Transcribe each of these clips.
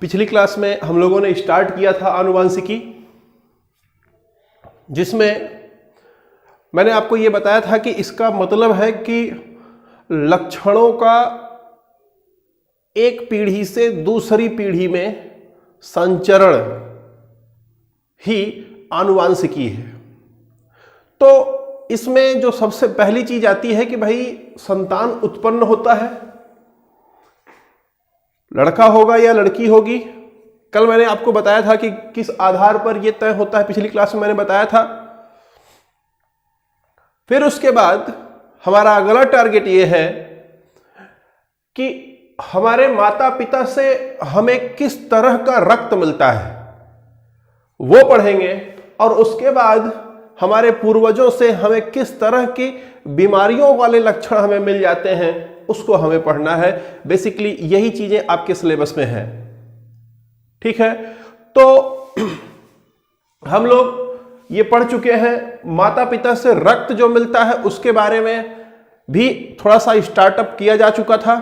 पिछली क्लास में हम लोगों ने स्टार्ट किया था आनुवांशिकी, जिसमें मैंने आपको ये बताया था कि इसका मतलब है कि लक्षणों का एक पीढ़ी से दूसरी पीढ़ी में संचरण ही आनुवांशिकी है। तो इसमें जो सबसे पहली चीज आती है कि भाई संतान उत्पन्न होता है, लड़का होगा या लड़की होगी। कल मैंने आपको बताया था कि किस आधार पर यह तय होता है, पिछली क्लास में मैंने बताया था। फिर उसके बाद हमारा अगला टारगेट यह है कि हमारे माता पिता से हमें किस तरह का रक्त मिलता है वो पढ़ेंगे, और उसके बाद हमारे पूर्वजों से हमें किस तरह की बीमारियों वाले लक्षण हमें मिल जाते हैं उसको हमें पढ़ना है। बेसिकली यही चीजें आपके सिलेबस में है, ठीक है। तो हम लोग ये पढ़ चुके हैं, माता पिता से रक्त जो मिलता है उसके बारे में भी थोड़ा सा स्टार्टअप किया जा चुका था।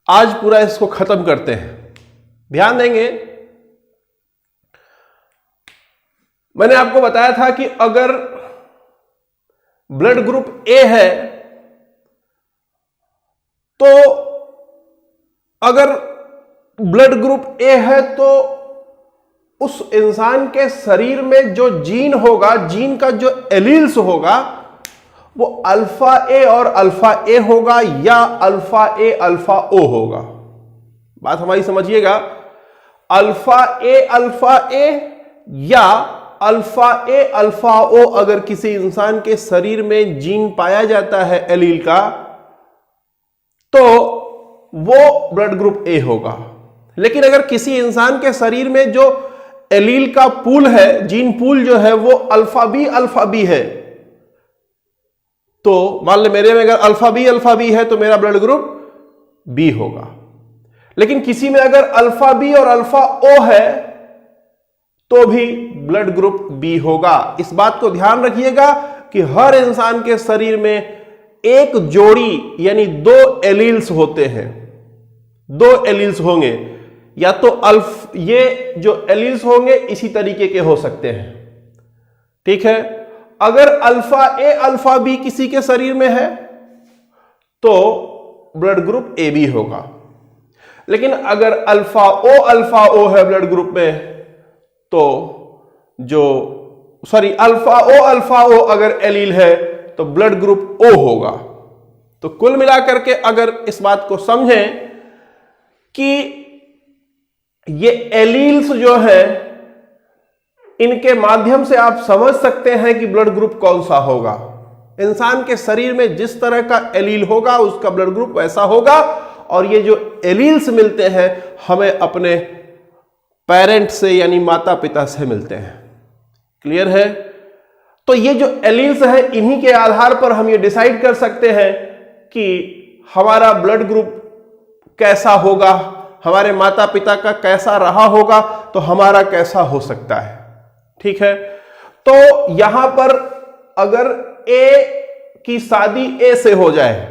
आज पूरा इसको खत्म करते हैं। ध्यान देंगे, मैंने आपको बताया था कि अगर ब्लड ग्रुप ए है तो अगर ब्लड ग्रुप ए है तो उस इंसान के शरीर में जो जीन होगा, जीन का जो एलील्स होगा वो अल्फा ए और अल्फा ए होगा या अल्फा ए अल्फा ओ होगा। बात हमारी समझिएगा, अल्फा ए या अल्फा ए अल्फा ओ अगर किसी इंसान के शरीर में जीन पाया जाता है एलील का, तो वो ब्लड ग्रुप ए होगा। लेकिन अगर किसी इंसान के शरीर में जो एलील का पूल है, जीन पूल जो है वो अल्फा बी है, तो मान ले मेरे में अगर अल्फा बी है तो मेरा ब्लड ग्रुप बी होगा। लेकिन किसी में अगर अल्फा बी और अल्फा ओ है तो भी ब्लड ग्रुप बी होगा। इस बात को ध्यान रखिएगा कि हर इंसान के शरीर में एक जोड़ी यानी दो एलील्स होते हैं, दो एलील्स होंगे, या तो ये जो एलील्स होंगे इसी तरीके के हो सकते हैं, ठीक है। अगर अल्फा ए अल्फा बी किसी के शरीर में है तो ब्लड ग्रुप ए बी होगा। लेकिन अगर अल्फा ओ है ब्लड ग्रुप में तो अल्फा ओ अगर एलील है तो ब्लड ग्रुप ओ होगा। तो कुल मिलाकर के अगर इस बात को समझें कि ये एलील्स जो है इनके माध्यम से आप समझ सकते हैं कि ब्लड ग्रुप कौन सा होगा। इंसान के शरीर में जिस तरह का एलील होगा उसका ब्लड ग्रुप वैसा होगा, और ये जो एलील्स मिलते हैं हमें अपने पेरेंट से यानी माता पिता से मिलते हैं। क्लियर है? तो ये जो एलील्स है इन्हीं के आधार पर हम ये डिसाइड कर सकते हैं कि हमारा ब्लड ग्रुप कैसा होगा, हमारे माता पिता का कैसा रहा होगा तो हमारा कैसा हो सकता है, ठीक है। तो यहां पर अगर ए की शादी ए से हो जाए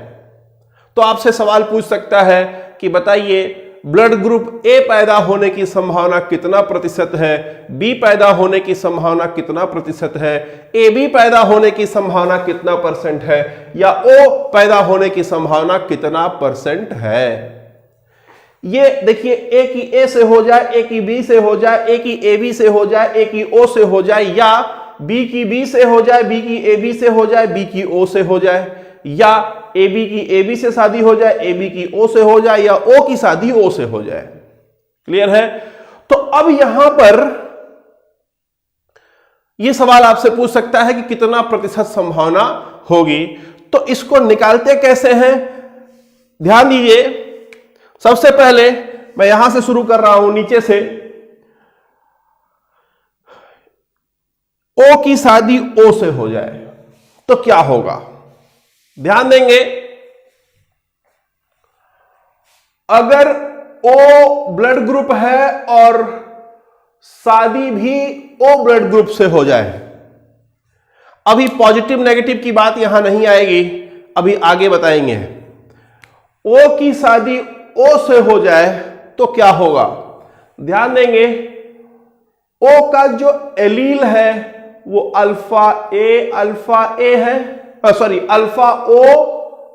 तो आपसे सवाल पूछ सकता है कि बताइए ब्लड ग्रुप ए पैदा होने की संभावना कितना प्रतिशत है, बी पैदा होने की संभावना कितना प्रतिशत है, ए बी पैदा होने की संभावना कितना परसेंट है, या ओ पैदा होने की संभावना कितना परसेंट है। ये देखिए, ए की ए से हो जाए, ए की बी से हो जाए, ए की ए बी से हो जाए, ए की ओ से हो जाए, या बी की बी से हो जाए, बी की ए बी से हो जाए, बी की ओ से हो जाए, या ए बी की ए बी से शादी हो जाए, ए बी की ओ से हो जाए, या ओ की शादी ओ से हो जाए। क्लियर है? तो अब यहां पर यह सवाल आपसे पूछ सकता है कि कितना प्रतिशत संभावना होगी। तो इसको निकालते कैसे हैं, ध्यान दीजिए। सबसे पहले मैं यहां से शुरू कर रहा हूं, नीचे से। ओ की शादी ओ से हो जाए तो क्या होगा, ध्यान देंगे। अगर ओ ब्लड ग्रुप है और शादी भी ओ ब्लड ग्रुप से हो जाए, अभी पॉजिटिव नेगेटिव की बात यहां नहीं आएगी, अभी आगे बताएंगे। ओ की शादी ओ से हो जाए तो क्या होगा, ध्यान देंगे ओ का जो एलील है वो अल्फा ए है, सॉरी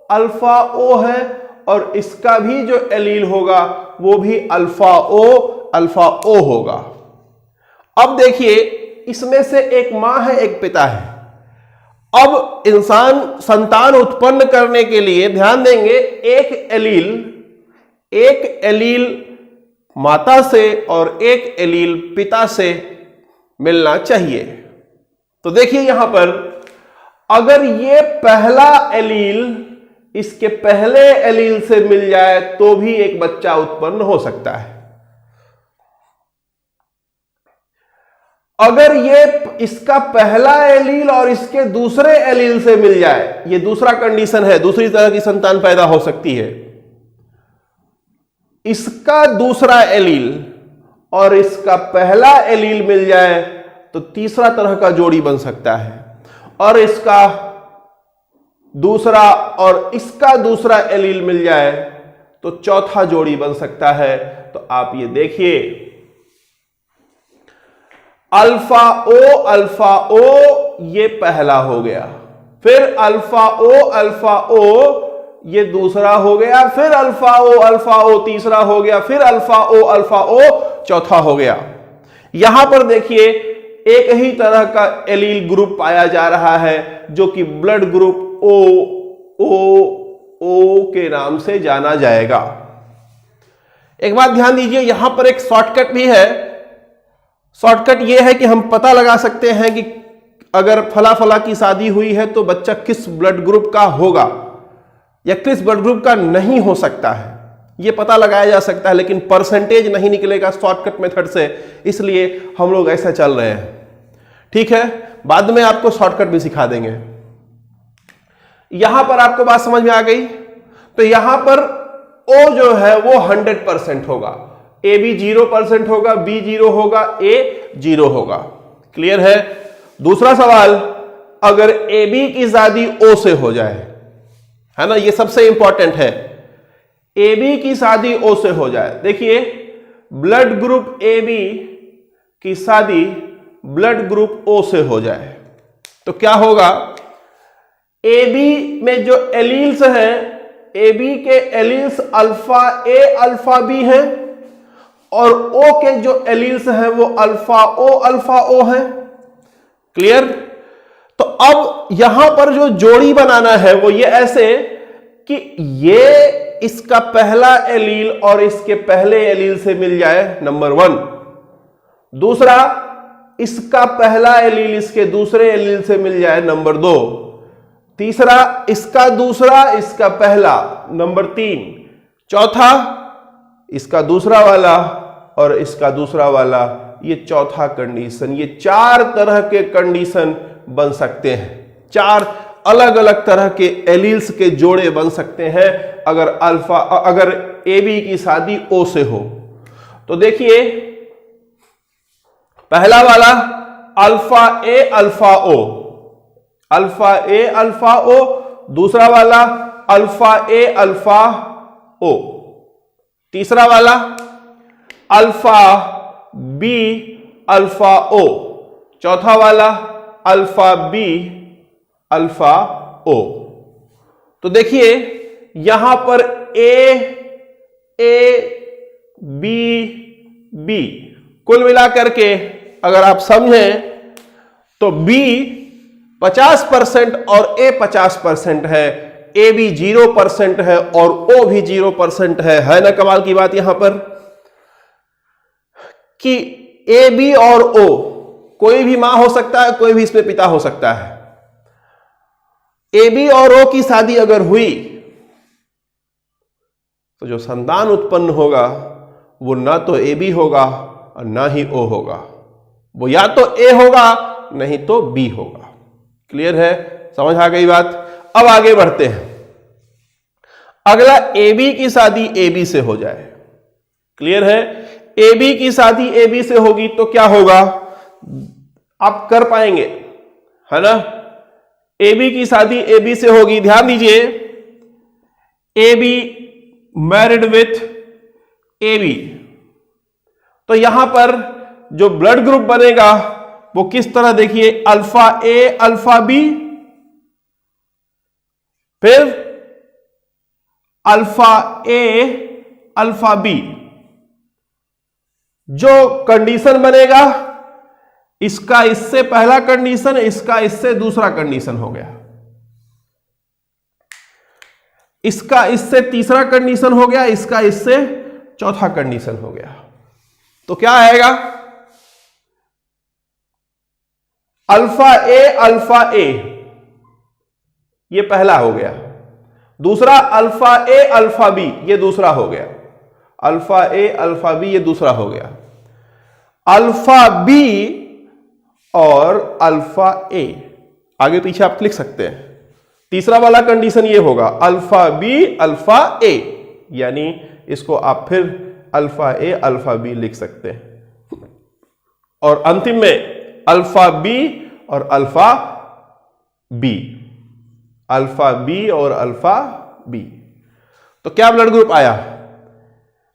अल्फा ओ है, और इसका भी जो एलील होगा वो भी अल्फा ओ होगा। अब देखिए इसमें से एक मां है एक पिता है। अब इंसान संतान उत्पन्न करने के लिए ध्यान देंगे एक एलील माता से और एक एलील पिता से मिलना चाहिए। तो देखिए यहां पर अगर ये पहला एलील इसके पहले एलील से मिल जाए तो भी एक बच्चा उत्पन्न हो सकता है। अगर ये इसका पहला एलील और इसके दूसरे एलील से मिल जाए, ये दूसरा कंडीशन है, दूसरी तरह की संतान पैदा हो सकती है। इसका दूसरा एलील और इसका पहला एलील मिल जाए तो तीसरा तरह का जोड़ी बन सकता है, और इसका दूसरा और इसका दूसरा एलील मिल जाए तो चौथा जोड़ी बन सकता है। तो आप ये देखिए अल्फा ओ ये पहला हो गया, फिर अल्फा ओ ये दूसरा हो गया, फिर अल्फा ओ तीसरा हो गया, फिर अल्फा ओ चौथा हो गया। यहां पर देखिए एक ही तरह का एलील ग्रुप पाया जा रहा है जो कि ब्लड ग्रुप ओ के नाम से जाना जाएगा। एक बात ध्यान दीजिए, यहां पर एक शॉर्टकट भी है। शॉर्टकट यह है कि हम पता लगा सकते हैं कि अगर फला फला की शादी हुई है तो बच्चा किस ब्लड ग्रुप का होगा या किस ब्लड ग्रुप का नहीं हो सकता है, यह पता लगाया जा सकता है, लेकिन परसेंटेज नहीं निकलेगा शॉर्टकट मेथड से, इसलिए हम लोग ऐसा चल रहे हैं। ठीक है, बाद में आपको शॉर्टकट भी सिखा देंगे। यहां पर आपको बात समझ में आ गई? तो यहां पर ओ जो है वो 100% होगा, ए बी 0% होगा, बी 0 होगा, ए 0 होगा। क्लियर है? दूसरा सवाल, अगर ए बी की शादी ओ से हो जाए, है ना, ये सबसे इंपॉर्टेंट है। ए बी की शादी ओ से हो जाए, देखिए ब्लड ग्रुप ए बी की शादी ब्लड ग्रुप ओ से हो जाए तो क्या होगा? ए बी में जो एलील्स हैं, ए बी के alleles alpha A alpha B हैं, और ओ के जो एलील्स हैं वो अल्फा ओ है। क्लियर? तो अब यहां पर जो जोड़ी बनाना है वो ये ऐसे कि ये इसका पहला एलील और इसके पहले एलील से मिल जाए, नंबर 1। दूसरा, इसका पहला एलील इसके दूसरे एलील से मिल जाए, नंबर 2। तीसरा, इसका दूसरा इसका पहला, नंबर 3। चौथा, इसका दूसरा वाला और इसका दूसरा वाला, ये चौथा कंडीशन। ये 4 तरह के कंडीशन बन सकते हैं, 4 अलग अलग तरह के एलील्स के जोड़े बन सकते हैं अगर ए बी की शादी ओ से हो। तो देखिए पहला वाला अल्फा ए अल्फा ओ, दूसरा वाला अल्फा ए अल्फा ओ, तीसरा वाला अल्फा बी अल्फा ओ, चौथा वाला अल्फा बी अल्फा ओ। तो देखिए यहां पर ए बी कुल मिलाकर के अगर आप समझें तो बी 50% और ए 50% है, ए बी 0% है और ओ भी 0% है ना? कमाल की बात यहां पर कि ए बी और ओ कोई भी मां हो सकता है, कोई भी इसमें पिता हो सकता है। ए बी और ओ की शादी अगर हुई तो जो संतान उत्पन्न होगा वो ना तो ए बी होगा और ना ही ओ होगा, वो या तो ए होगा नहीं तो बी होगा। क्लियर है? समझ आ गई बात? अब आगे बढ़ते हैं। अगला, ए बी की शादी ए बी से हो जाए। क्लियर है? ए बी की शादी ए बी से होगी तो क्या होगा? आप कर पाएंगे, है ना? ए बी की शादी ए बी से होगी, ध्यान दीजिए, A B married with A B, तो यहां पर जो ब्लड ग्रुप बनेगा वो किस तरह, देखिए, अल्फा ए अल्फा बी, फिर अल्फा ए अल्फा बी। जो कंडीशन बनेगा, इसका इससे पहला कंडीशन, इसका इससे दूसरा कंडीशन हो गया, इसका इससे तीसरा कंडीशन हो गया, इसका इससे चौथा कंडीशन हो गया। तो क्या आएगा, अल्फा ए, ये पहला हो गया। दूसरा अल्फा ए अल्फा बी, ये दूसरा हो गया। अल्फा ए अल्फा बी, ये दूसरा हो गया। अल्फा बी और अल्फा ए, आगे पीछे आप लिख सकते हैं। तीसरा वाला कंडीशन ये होगा, अल्फा बी अल्फा ए, यानी इसको आप फिर अल्फा ए अल्फा बी लिख सकते हैं। और अंतिम में अल्फा बी और अल्फा बी, अल्फा बी और अल्फा बी। तो क्या ब्लड ग्रुप आया,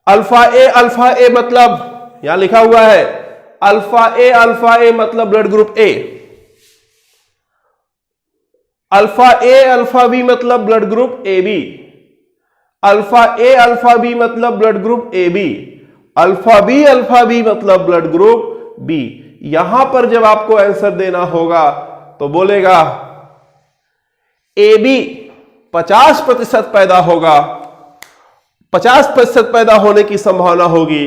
अल्फा ए मतलब यहां लिखा हुआ है अल्फा ए मतलब blood group A. Alpha A alpha B मतलब blood group A B. Alpha A alpha B मतलब blood group A B. Alpha B मतलब ब्लड ग्रुप बी। यहां पर जब आपको आंसर देना होगा तो बोलेगा ए बी 50% पैदा होगा, 50% पैदा होने की संभावना होगी,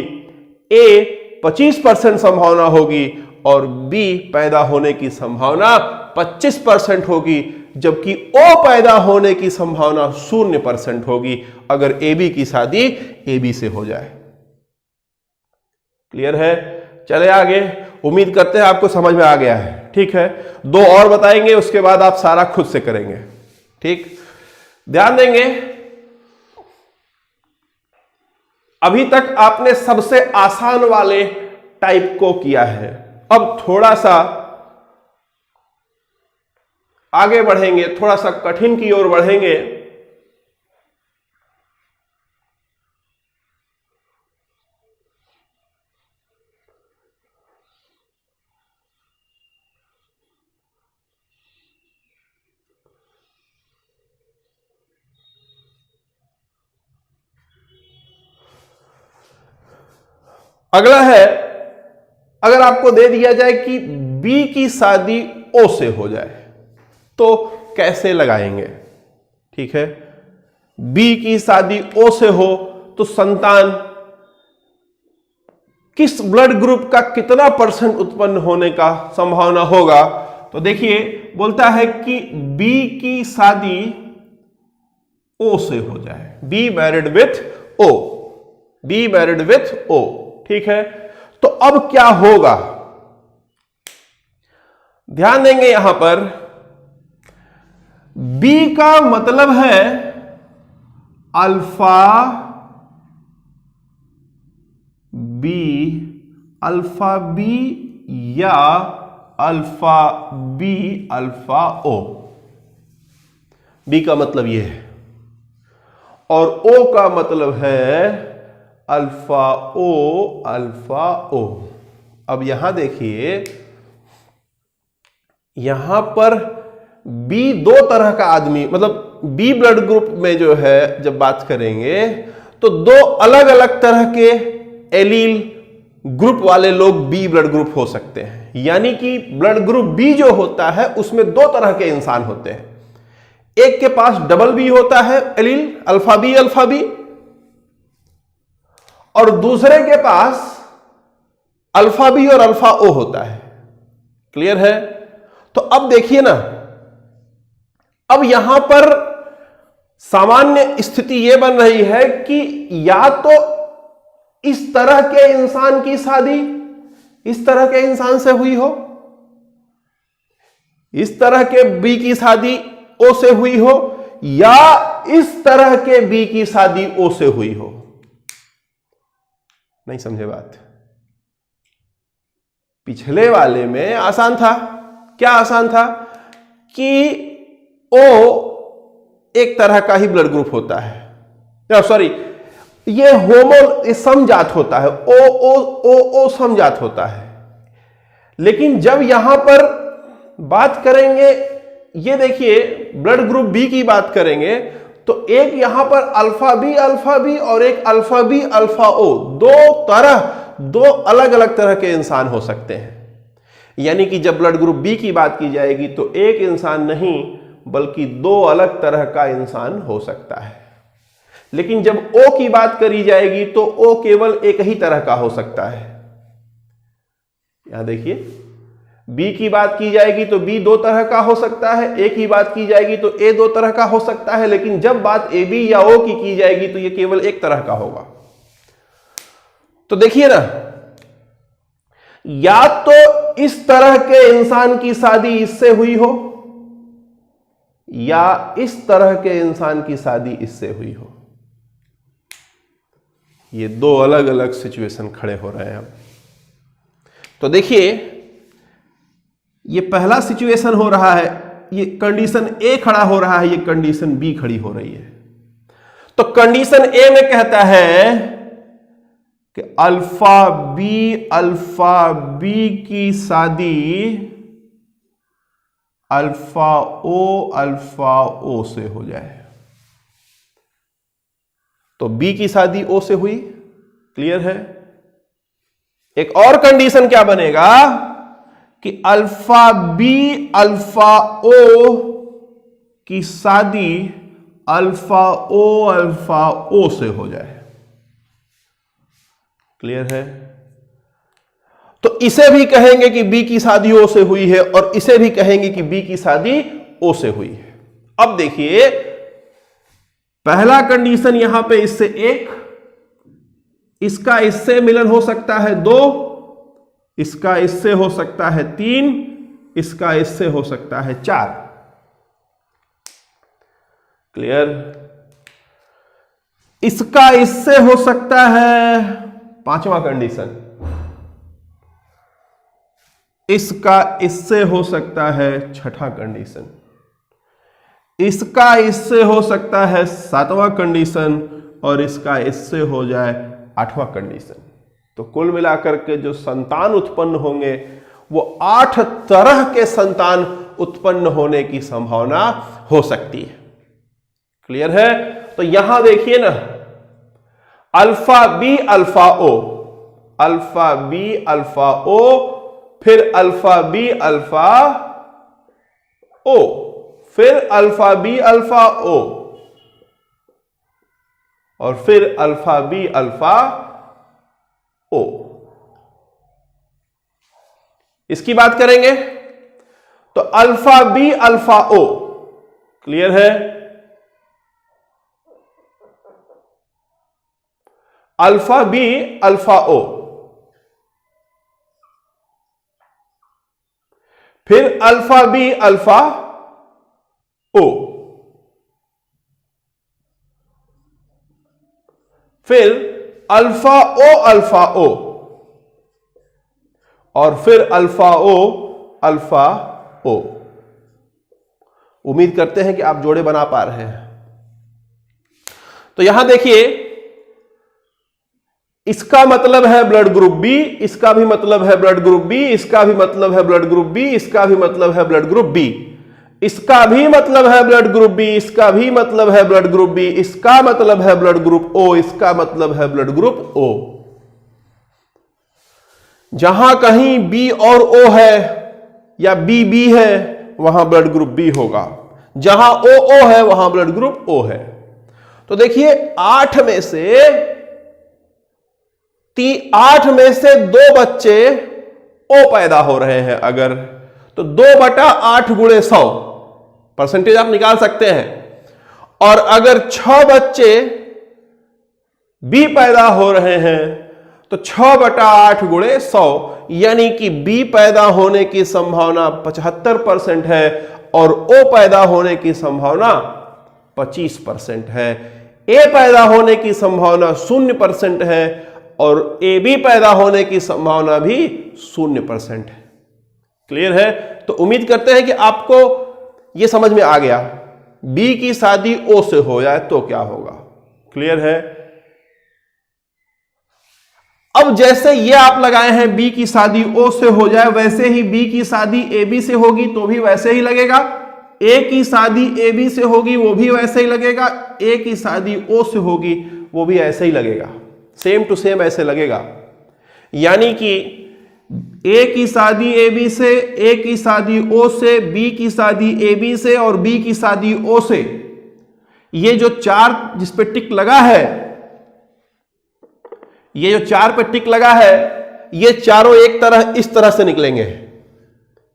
ए 25% संभावना होगी और बी पैदा होने की संभावना 25% होगी, जबकि ओ पैदा होने की संभावना 0% होगी अगर ए बी की शादी ए बी से हो जाए। क्लियर है? चले आगे। उम्मीद करते हैं आपको समझ में आ गया है। ठीक है, दो और बताएंगे, उसके बाद आप सारा खुद से करेंगे। ठीक, ध्यान देंगे। अभी तक आपने सबसे आसान वाले टाइप को किया है, अब थोड़ा सा आगे बढ़ेंगे, थोड़ा सा कठिन की ओर बढ़ेंगे। अगला है, अगर आपको दे दिया जाए कि बी की शादी ओ से हो जाए तो कैसे लगाएंगे? ठीक है, बी की शादी ओ से हो तो संतान किस ब्लड ग्रुप का कितना % उत्पन्न होने का संभावना होगा? तो देखिए, बोलता है कि बी की शादी ओ से हो जाए, B married with O, B married with O. ठीक है, तो अब क्या होगा? ध्यान देंगे यहां पर, बी का मतलब है अल्फा बी या अल्फा बी अल्फा ओ। बी का मतलब यह है और ओ का मतलब है अल्फा ओ। अब यहां देखिए, यहां पर बी दो तरह का आदमी, मतलब बी ब्लड ग्रुप में जो है जब बात करेंगे तो दो अलग अलग तरह के एलील ग्रुप वाले लोग बी ब्लड ग्रुप हो सकते हैं। यानी कि ब्लड ग्रुप बी जो होता है उसमें दो तरह के इंसान होते हैं। एक के पास डबल बी होता है एलील, अल्फा बी, और दूसरे के पास अल्फा बी और अल्फा ओ होता है। क्लियर है? तो अब देखिए ना, अब यहां पर सामान्य स्थिति यह बन रही है कि या तो इस तरह के इंसान की शादी इस तरह के इंसान से हुई हो, इस तरह के बी की शादी ओ से हुई हो, या इस तरह के बी की शादी ओ से हुई हो। नहीं समझे बात? पिछले वाले में आसान था। क्या आसान था? कि ओ एक तरह का ही ब्लड ग्रुप होता है, सॉरी, ये होमो समजात होता है, ओ समजात होता है। लेकिन जब यहां पर बात करेंगे, ये देखिए ब्लड ग्रुप बी की बात करेंगे, तो एक यहां पर अल्फा बी और एक अल्फा बी अल्फा ओ, दो अलग अलग तरह के इंसान हो सकते हैं। यानी कि जब ब्लड ग्रुप बी की बात की जाएगी तो एक इंसान नहीं बल्कि दो अलग तरह का इंसान हो सकता है। लेकिन जब ओ की बात करी जाएगी तो ओ केवल एक ही तरह का हो सकता है। यहां देखिए, बी की बात की जाएगी तो बी दो तरह का हो सकता है, ए की बात की जाएगी तो ए दो तरह का हो सकता है। लेकिन जब बात ए बी या ओ की जाएगी तो यह केवल एक तरह का होगा। तो देखिए ना, या तो इस तरह के इंसान की शादी इससे हुई हो या इस तरह के इंसान की शादी इससे हुई हो। ये दो अलग अलग सिचुएशन खड़े हो रहे हैं अब। तो देखिए, ये पहला सिचुएशन हो रहा है, ये कंडीशन ए खड़ा हो रहा है, ये कंडीशन बी खड़ी हो रही है। तो कंडीशन ए में कहता है कि अल्फा बी की शादी अल्फा ओ से हो जाए। तो बी की शादी ओ से हुई, क्लियर है। एक और कंडीशन क्या बनेगा कि अल्फा ओ की शादी अल्फा ओ से हो जाए, क्लियर है। तो इसे भी कहेंगे कि बी की शादी ओ से हुई है और इसे भी कहेंगे कि बी की शादी ओ से हुई है। अब देखिए, पहला कंडीशन यहां पे इससे एक, इसका इससे मिलन हो सकता है 2, इसका इससे हो सकता है 3, इसका इससे हो सकता है 4, क्लियर। इसका इससे हो सकता है 5वां कंडीशन, इसका इससे हो सकता है 6ठा कंडीशन, इसका इससे हो सकता है 7वां कंडीशन और इसका इससे हो जाए 8वां कंडीशन। तो कुल मिलाकर के जो संतान उत्पन्न होंगे वो 8 तरह के संतान उत्पन्न होने की संभावना हो सकती है, क्लियर है। तो यहां देखिए ना, अल्फा बी अल्फा ओ, फिर अल्फा बी अल्फा ओ, फिर अल्फा बी अल्फा ओ, और फिर अल्फा बी अल्फा ओ। इसकी बात करेंगे तो अल्फा बी अल्फा ओ, क्लियर है। अल्फा बी अल्फा ओ, फिर अल्फा बी अल्फा ओ, फिर अल्फा ओ, और फिर अल्फा ओ। उम्मीद करते हैं कि आप जोड़े बना पा रहे हैं। तो यहां देखिए, इसका मतलब है ब्लड ग्रुप बी, इसका भी मतलब है ब्लड ग्रुप बी, इसका भी मतलब है ब्लड ग्रुप बी, इसका भी मतलब है ब्लड ग्रुप बी, इसका भी मतलब है ब्लड ग्रुप बी, इसका भी मतलब है ब्लड ग्रुप बी, इसका मतलब है ब्लड ग्रुप ओ, इसका मतलब है ब्लड ग्रुप ओ। जहां कहीं बी और ओ है या बी है वहां ब्लड ग्रुप बी होगा, जहां ओ है वहां ब्लड ग्रुप ओ है। तो देखिए, 8 में से 2 बच्चे ओ पैदा हो रहे हैं अगर, तो 2/8 गुणे 100 परसेंटेज आप निकाल सकते हैं। और अगर 6 बच्चे बी पैदा हो रहे हैं तो 6/8 गुणे 100, यानी कि बी पैदा होने की संभावना 75% है और ओ पैदा होने की संभावना 25% है। ए पैदा होने की संभावना 0% है और ए बी पैदा होने की संभावना भी 0% है, क्लियर है। तो उम्मीद करते हैं कि आपको यह समझ में आ गया, बी की शादी ओ से हो जाए तो क्या होगा, क्लियर है। अब जैसे ये आप लगाए हैं बी की शादी ओ से हो जाए, वैसे ही बी की शादी ए बी से होगी तो भी वैसे ही लगेगा, ए की शादी ए बी से होगी वो भी वैसे ही लगेगा, ए की शादी ओ से होगी वो भी ऐसे ही लगेगा, सेम टू सेम ऐसे लगेगा। यानी कि ए की शादी ए बी से, ए की शादी ओ से, बी की शादी ए बी से और बी की शादी ओ से, ये जो चार जिस पे टिक लगा है, ये जो चार पे टिक लगा है, ये चारों एक तरह इस तरह से निकलेंगे,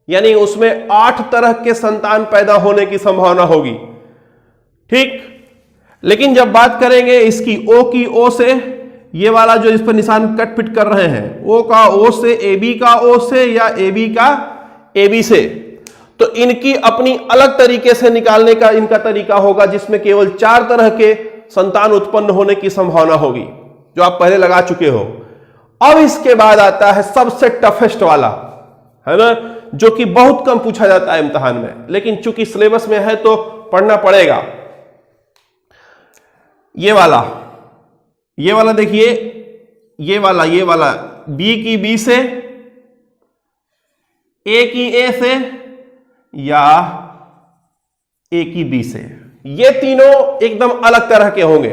यानी उसमें 8 तरह के संतान पैदा होने की संभावना होगी। ठीक, लेकिन जब बात करेंगे इसकी ओ की ओ से, ये वाला जो इस पर निशान कट पिट कर रहे हैं, ओ का ओ से, ए बी का ओ से या ए बी का ए बी से, तो इनकी अपनी अलग तरीके से निकालने का इनका तरीका होगा, जिसमें केवल 4 तरह के संतान उत्पन्न होने की संभावना होगी, जो आप पहले लगा चुके हो। अब इसके बाद आता है सबसे टफेस्ट वाला, है ना, जो कि बहुत कम पूछा जाता है इम्तिहान में, लेकिन चूंकि सिलेबस में है तो पढ़ना पड़ेगा। ये वाला देखिए, ये वाला बी की बी से, ए की ए से या ए की बी से, ये तीनों एकदम अलग तरह के होंगे,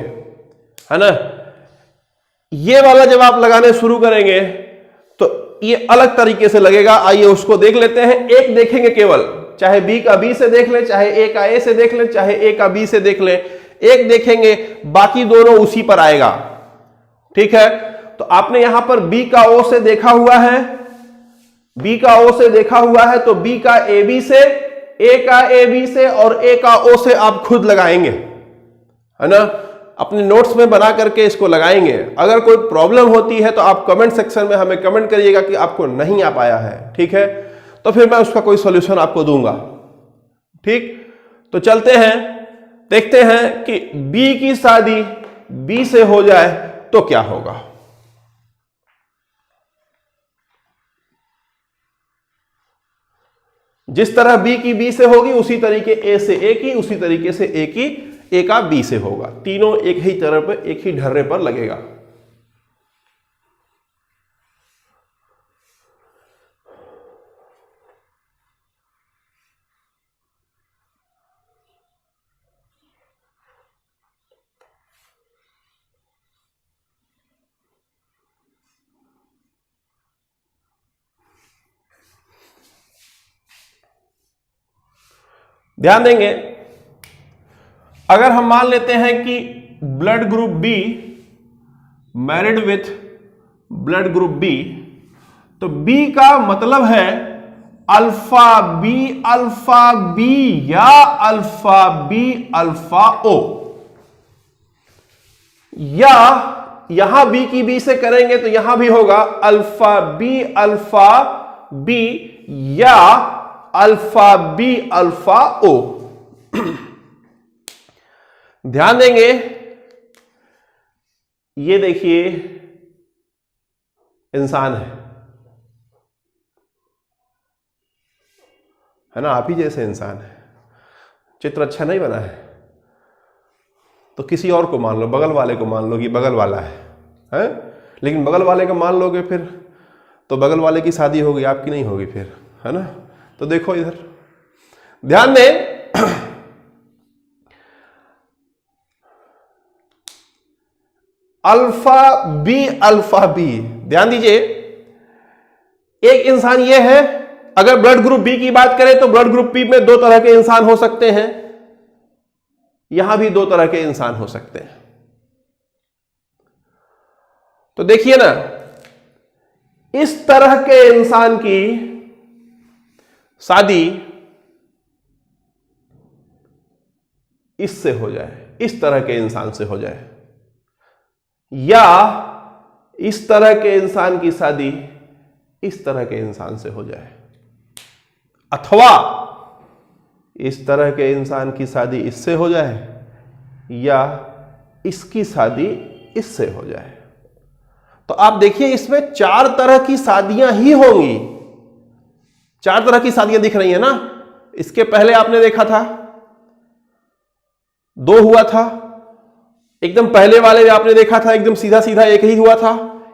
है ना। ये वाला जब आप लगाने शुरू करेंगे तो ये अलग तरीके से लगेगा। आइए उसको देख लेते हैं। एक देखेंगे केवल, चाहे बी का बी से देख लें, चाहे ए का ए से देख लें, चाहे ए का बी से देख लें, एक देखेंगे, बाकी दोनों उसी पर आएगा। ठीक है, तो आपने यहां पर बी का ओ से देखा हुआ है, बी का ओ से देखा हुआ है, तो बी का ए बी से, ए का ए बी से और ए का ओ से आप खुद लगाएंगे, है ना, अपने नोट्स में बना करके इसको लगाएंगे। अगर कोई प्रॉब्लम होती है तो आप कमेंट सेक्शन में हमें कमेंट करिएगा कि आपको नहीं आ पाया है, ठीक है, तो फिर मैं उसका कोई सॉल्यूशन आपको दूंगा। ठीक, तो चलते हैं, देखते हैं कि बी की शादी बी से हो जाए तो क्या होगा। जिस तरह बी की बी से होगी उसी तरीके ए से ए की, उसी तरीके से ए की ए का बी से होगा। तीनों एक ही तरह पर, एक ही ढर्रे पर लगेगा। ध्यान देंगे, अगर हम मान लेते हैं कि blood group B married with blood group B, तो बी का मतलब है अल्फा बी या अल्फा ओ, या यहां बी की बी से करेंगे तो यहां भी होगा अल्फा बी या अल्फा ओ। ध्यान देंगे, ये देखिए इंसान है ना, आप ही जैसे इंसान है। चित्र अच्छा नहीं बना है तो किसी और को मान लो, बगल वाले को मान लो कि बगल वाला है? लेकिन बगल वाले का मान लोगे फिर तो बगल वाले की शादी होगी, आपकी नहीं होगी फिर, है ना। तो देखो इधर ध्यान दें, अल्फा बी, ध्यान दीजिए, एक इंसान ये है, अगर ब्लड ग्रुप बी की बात करें तो ब्लड ग्रुप बी में 2 तरह के इंसान हो सकते हैं, यहां भी 2 तरह के इंसान हो सकते हैं। तो देखिए ना, इस तरह के इंसान की शादी इससे हो जाए, इस तरह के इंसान से हो जाए, या इस तरह के इंसान की शादी इस तरह के इंसान से हो जाए, अथवा इस तरह के इंसान की शादी इससे हो जाए या इसकी शादी इससे हो जाए। तो आप देखिए, इसमें 4 तरह की शादियां ही होंगी। 4 तरह की शादियां दिख रही है ना। इसके पहले आपने देखा था 2 हुआ था, एकदम पहले वाले में आपने देखा था एकदम सीधा सीधा एक ही हुआ था।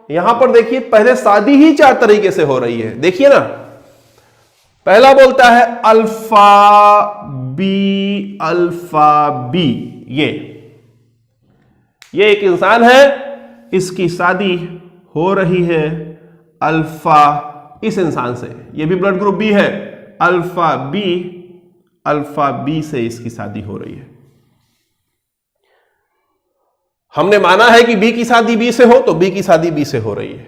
यहां पर देखिए पहले शादी ही 4 तरीके से हो रही है। देखिए ना, पहला बोलता है अल्फा बी अल्फा बी। ये एक इंसान है, इसकी शादी हो रही है अल्फा इस इंसान से, ये भी ब्लड ग्रुप बी है। अल्फा बी से इसकी शादी हो रही है। हमने माना है कि बी की शादी बी से हो, तो बी की शादी बी से हो रही है।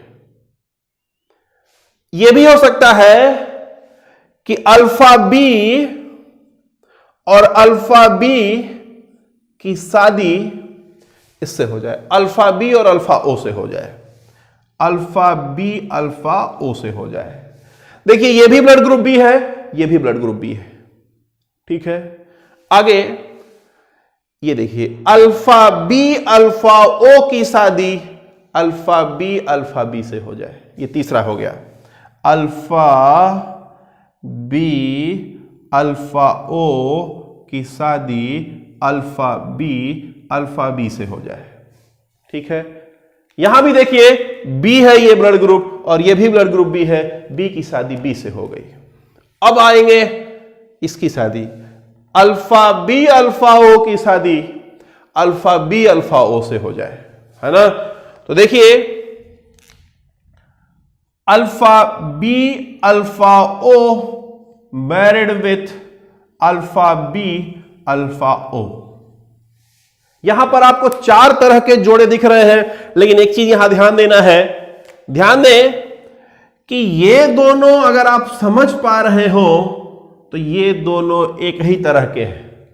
यह भी हो सकता है कि अल्फा बी और अल्फा बी की शादी इससे हो जाए, अल्फा बी और अल्फा ओ से हो जाए, अल्फा बी अल्फा ओ से हो जाए। देखिए ये भी ब्लड ग्रुप बी है, ये भी ब्लड ग्रुप बी है, ठीक है। आगे ये देखिए अल्फा बी अल्फा ओ की शादी अल्फा बी से हो जाए, ये तीसरा हो गया। अल्फा बी अल्फा ओ की शादी अल्फा बी से हो जाए, ठीक है। यहां भी देखिए बी है ये ब्लड ग्रुप और ये भी ब्लड ग्रुप बी है, बी की शादी बी से हो गई। अब आएंगे इसकी शादी अल्फा बी अल्फा ओ की शादी अल्फा बी अल्फा ओ से हो जाए, है ना। तो देखिए alpha B alpha O married with alpha B alpha O. यहां पर आपको 4 तरह के जोड़े दिख रहे हैं, लेकिन एक चीज यहां ध्यान देना है, ध्यान दें कि ये दोनों अगर आप समझ पा रहे हो तो ये दोनों एक ही तरह के हैं।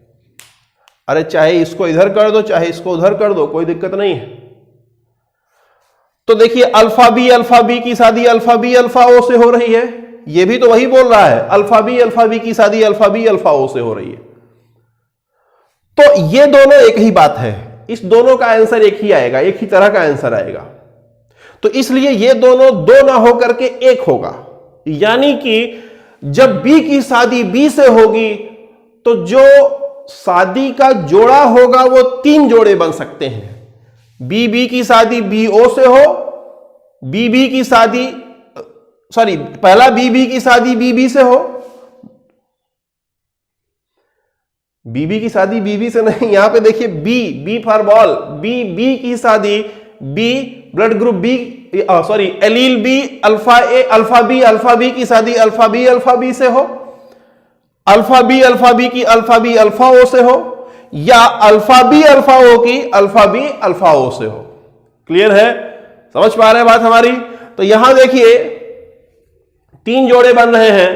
अरे चाहे इसको इधर कर दो चाहे इसको उधर कर दो, कोई दिक्कत नहीं है। तो देखिए अल्फा बी की शादी अल्फा बी अल्फा ओ से हो रही है, ये भी तो वही बोल रहा है, अल्फा बी की शादी अल्फा बी अल्फा ओ से हो रही है। तो ये दोनों एक ही बात है, इस दोनों का आंसर एक ही आएगा, एक ही तरह का आंसर आएगा। तो इसलिए ये दोनों दो ना होकर के एक होगा, यानी कि जब बी की शादी बी से होगी तो जो शादी का जोड़ा होगा वो 3 जोड़े बन सकते हैं। बी की शादी बी ओ से हो, बी की शादी पहला बी की शादी बी से हो, बी की शादी बी से नहीं, यहां पे देखिए बी फॉर बॉल, बी की शादी B blood group B allele B alpha B की शादी अल्फा बी से हो, अल्फा बी की अल्फा ओ से हो, या अल्फा ओ की अल्फा ओ से हो। क्लियर है, समझ पा रहे हैं बात हमारी। तो यहां देखिए 3 जोड़े बन रहे हैं,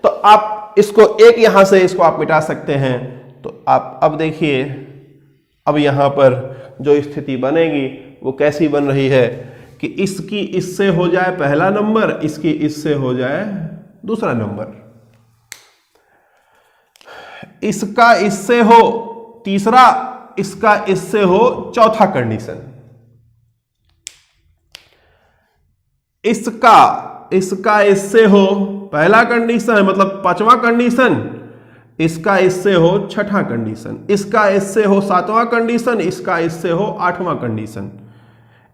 तो आप इसको एक यहां से इसको आप मिटा सकते हैं। तो आप अब देखिए अब यहां पर जो स्थिति बनेगी वो कैसी बन रही है कि इसकी इससे हो जाए पहला नंबर, इसकी इससे हो जाए दूसरा नंबर, इसका इससे हो तीसरा, इसका इससे हो चौथा कंडीशन, इसका इससे हो पहला कंडीशन मतलब 5वां कंडीशन, इसका इससे हो 6ठा कंडीशन, इसका इससे हो 7वां कंडीशन, इसका इससे हो 8वां कंडीशन,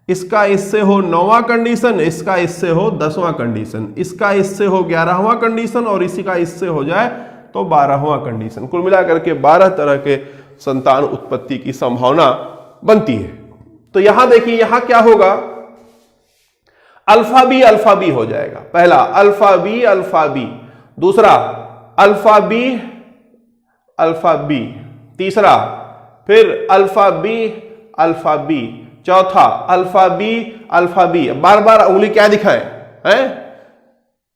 इसका इससे हो 9वां कंडीशन, इसका इससे हो 10वां कंडीशन, इसका इससे हो 11वां कंडीशन और इसी का इससे हो जाए तो 12वां कंडीशन। कुल मिलाकर के 12 तरह के संतान उत्पत्ति की संभावना बनती है। तो यहां देखिए यहां क्या होगा, अल्फा बी हो जाएगा, पहला अल्फा बी, दूसरा अल्फा बी, तीसरा फिर अल्फा बी, चौथा अल्फा बी। बार बार उंगली क्या दिखाएं हैं,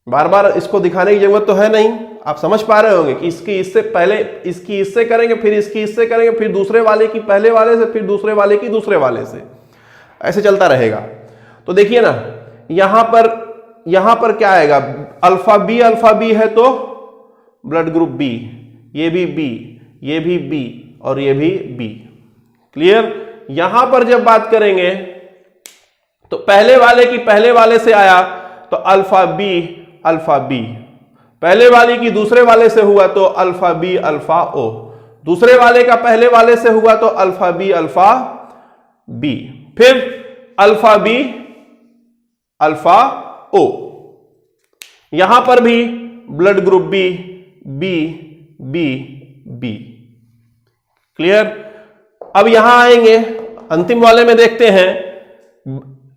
बार बार इसको दिखाने की जरूरत तो है नहीं, आप समझ पा रहे होंगे कि इसकी इससे पहले इसकी इससे करेंगे, फिर इसकी इससे करेंगे, फिर दूसरे वाले की पहले वाले से, फिर दूसरे वाले की दूसरे वाले से, ऐसे चलता रहेगा। तो देखिए ना यहां पर क्या आएगा, अल्फा बी है तो ब्लड ग्रुप बी, ये भी बी, ये भी बी और ये भी बी। क्लियर। यहां पर जब बात करेंगे तो पहले वाले की पहले वाले से आया तो अल्फा बी, पहले वाले की दूसरे वाले से हुआ तो अल्फा ओ, दूसरे वाले का पहले वाले से हुआ तो अल्फा बी, फिर अल्फा अल्फा ओ। यहां पर भी blood group B, B, B, B. Clear? अब यहां आएंगे अंतिम वाले में, देखते हैं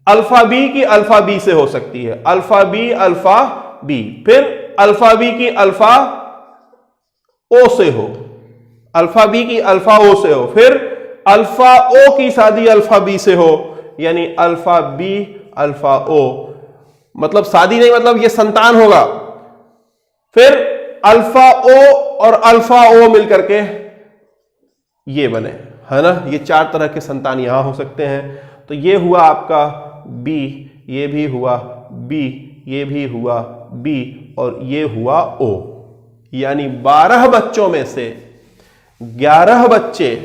अल्फा बी की अल्फा बी से हो सकती है, अल्फा बी, फिर अल्फा बी की अल्फा ओ से हो, अल्फा बी की अल्फा ओ से हो, फिर अल्फा ओ की शादी अल्फा बी से हो, यानी अल्फा बी अल्फा ओ, मतलब शादी नहीं, मतलब ये संतान होगा। फिर अल्फा ओ और अल्फा ओ मिलकर के ये बने, है ना, ये 4 तरह के संतान यहां हो सकते हैं। तो ये हुआ आपका बी, ये भी हुआ बी, ये भी हुआ बी, और ये हुआ ओ। यानी 12 बच्चों में से 11 बच्चे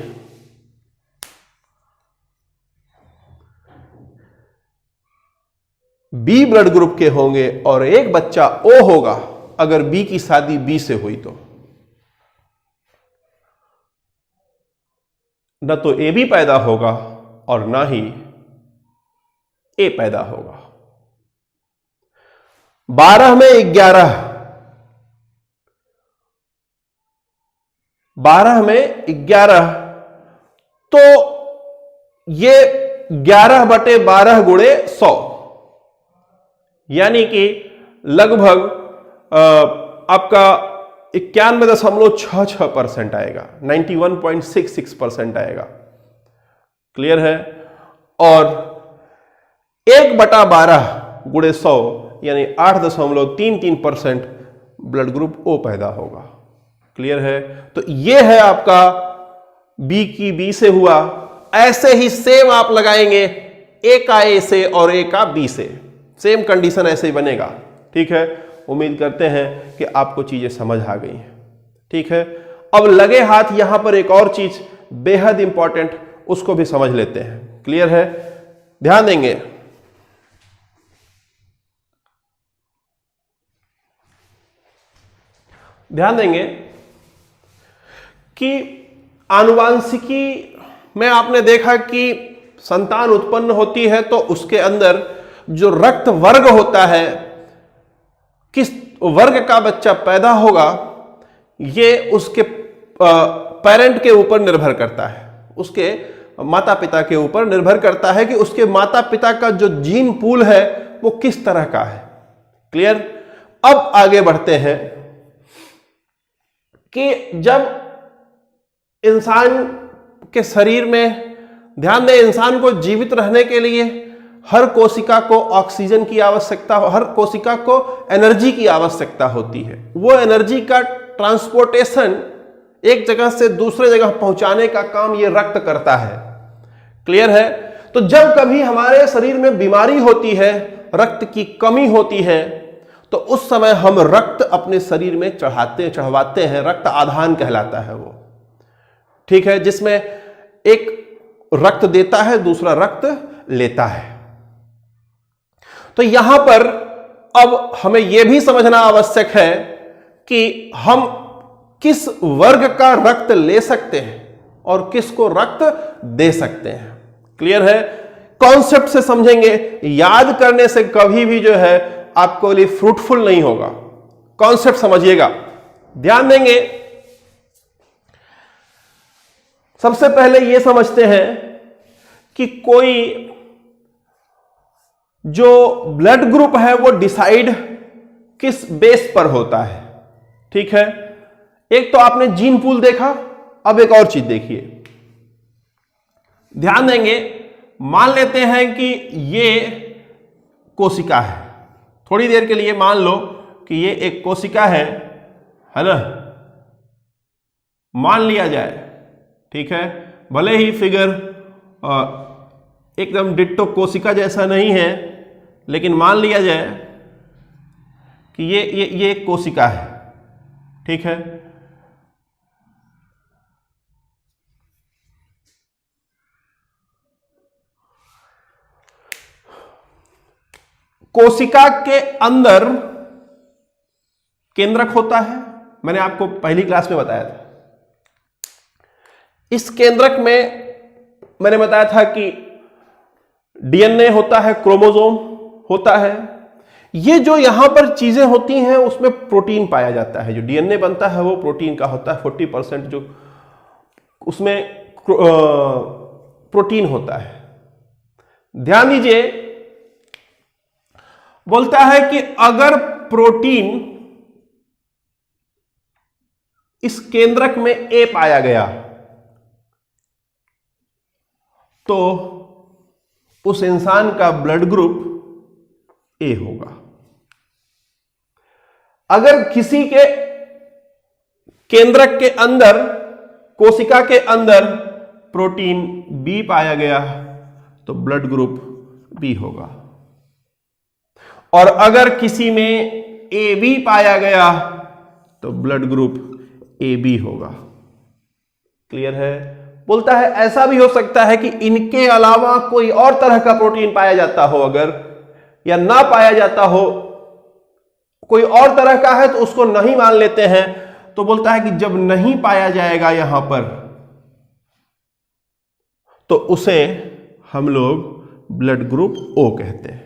बी ब्लड ग्रुप के होंगे और एक बच्चा ओ होगा, अगर बी की शादी बी से हुई तो। न तो ए बी पैदा होगा और ना ही ए पैदा होगा। 12 में 11, 12 में 11, तो ये 11/12 गुणे 100, यानी कि लगभग आपका 91.66% आएगा, 91.66% आएगा। क्लियर है? और 1/12 गुणे 100 यानी 8.33% ब्लड ग्रुप ओ पैदा होगा। क्लियर है? तो ये है आपका बी की बी से हुआ। ऐसे ही सेम आप लगाएंगे ए का ए से और ए का बी से, सेम कंडीशन ऐसे ही बनेगा। ठीक है? उम्मीद करते हैं कि आपको चीजें समझ आ गई हैं। ठीक है? अब लगे हाथ यहां पर एक और चीज बेहद इंपॉर्टेंट, उसको भी समझ लेते हैं। क्लियर है? ध्यान देंगे। ध्यान देंगे कि आनुवांशिकी में आपने देखा कि संतान उत्पन्न होती है तो उसके अंदर जो रक्त वर्ग होता है, किस वर्ग का बच्चा पैदा होगा, ये उसके पेरेंट के ऊपर निर्भर करता है, उसके माता पिता के ऊपर निर्भर करता है कि उसके माता पिता का जो जीन पूल है वो किस तरह का है। क्लियर? अब आगे बढ़ते हैं कि जब इंसान के शरीर में, ध्यान दें, इंसान को जीवित रहने के लिए हर कोशिका को ऑक्सीजन की आवश्यकता, हर कोशिका को एनर्जी की आवश्यकता होती है। वो एनर्जी का ट्रांसपोर्टेशन एक जगह से दूसरे जगह पहुंचाने का काम ये रक्त करता है। क्लियर है? तो जब कभी हमारे शरीर में बीमारी होती है, रक्त की कमी होती है, तो उस समय हम रक्त अपने शरीर में चढ़वाते हैं। रक्त आधान कहलाता है वो। ठीक है? जिसमें एक रक्त देता है, दूसरा रक्त लेता है। तो यहां पर अब हमें यह भी समझना आवश्यक है कि हम किस वर्ग का रक्त ले सकते हैं और किसको रक्त दे सकते हैं। क्लियर है? कॉन्सेप्ट से समझेंगे, याद करने से कभी भी जो है आपको लिए फ्रूटफुल नहीं होगा। कॉन्सेप्ट समझिएगा, ध्यान देंगे। सबसे पहले यह समझते हैं कि कोई जो ब्लड ग्रुप है वो डिसाइड किस बेस पर होता है। ठीक है? एक तो आपने जीन पूल देखा, अब एक और चीज देखिए। ध्यान देंगे, मान लेते हैं कि ये कोशिका है। थोड़ी देर के लिए मान लो कि ये एक कोशिका है ना, मान लिया जाए। ठीक है? भले ही फिगर एकदम डिट्टो कोशिका जैसा नहीं है, लेकिन मान लिया जाए कि ये एक कोशिका है। ठीक है? कोशिका के अंदर केंद्रक होता है, मैंने आपको पहली क्लास में बताया था। इस केंद्रक में मैंने बताया था कि डीएनए होता है, क्रोमोसोम, होता है। ये जो यहां पर चीजें होती हैं उसमें प्रोटीन पाया जाता है। जो डीएनए बनता है वो प्रोटीन का होता है। 40% जो उसमें प्रोटीन होता है। ध्यान दीजिए, बोलता है कि अगर प्रोटीन इस केंद्रक में ए पाया गया तो उस इंसान का ब्लड ग्रुप ए होगा। अगर किसी के केंद्रक के अंदर, कोशिका के अंदर प्रोटीन बी पाया गया तो ब्लड ग्रुप बी होगा। और अगर किसी में ए बी पाया गया तो ब्लड ग्रुप ए बी होगा। क्लियर है? बोलता है ऐसा भी हो सकता है कि इनके अलावा कोई और तरह का प्रोटीन पाया जाता हो, अगर या ना पाया जाता हो, कोई और तरह का है तो उसको नहीं मान लेते हैं। तो बोलता है कि जब नहीं पाया जाएगा यहां पर तो उसे हम लोग ब्लड ग्रुप ओ कहते हैं।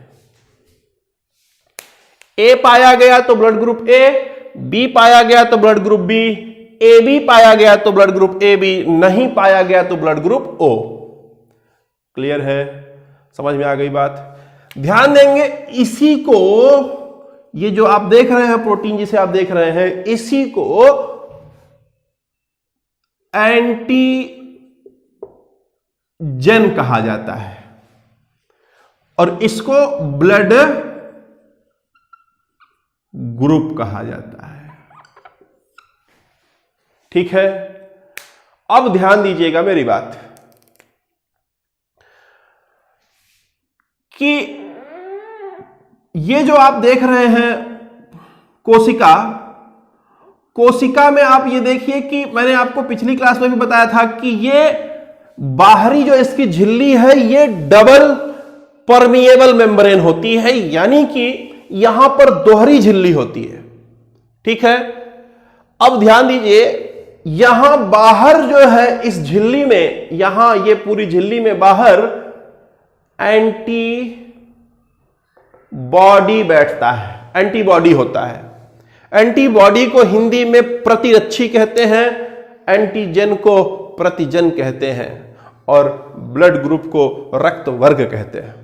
ए पाया गया तो ब्लड ग्रुप ए, बी पाया गया तो blood group B, A B पाया गया तो ब्लड ग्रुप ए बी, नहीं पाया गया तो ब्लड ग्रुप ओ। क्लियर है? समझ में आ गई बात? ध्यान देंगे, इसी को, ये जो आप देख रहे हैं प्रोटीन जिसे आप देख रहे हैं, इसी को एंटीजन कहा जाता है और इसको ब्लड ग्रुप कहा जाता है। ठीक है? अब ध्यान दीजिएगा मेरी बात कि ये जो आप देख रहे हैं कोशिका, कोशिका में आप ये देखिए कि मैंने आपको पिछली क्लास में भी बताया था कि ये बाहरी जो इसकी झिल्ली है ये डबल परमिएबल मेम्ब्रेन होती है, यानी कि यहां पर दोहरी झिल्ली होती है। ठीक है? अब ध्यान दीजिए, यहां बाहर जो है इस झिल्ली में, यहां ये पूरी झिल्ली में बाहर एंटीबॉडी बैठता है, एंटीबॉडी होता है। एंटीबॉडी को हिंदी में प्रतिरक्षी कहते हैं, एंटीजन को प्रतिजन कहते हैं और ब्लड ग्रुप को रक्त वर्ग कहते हैं,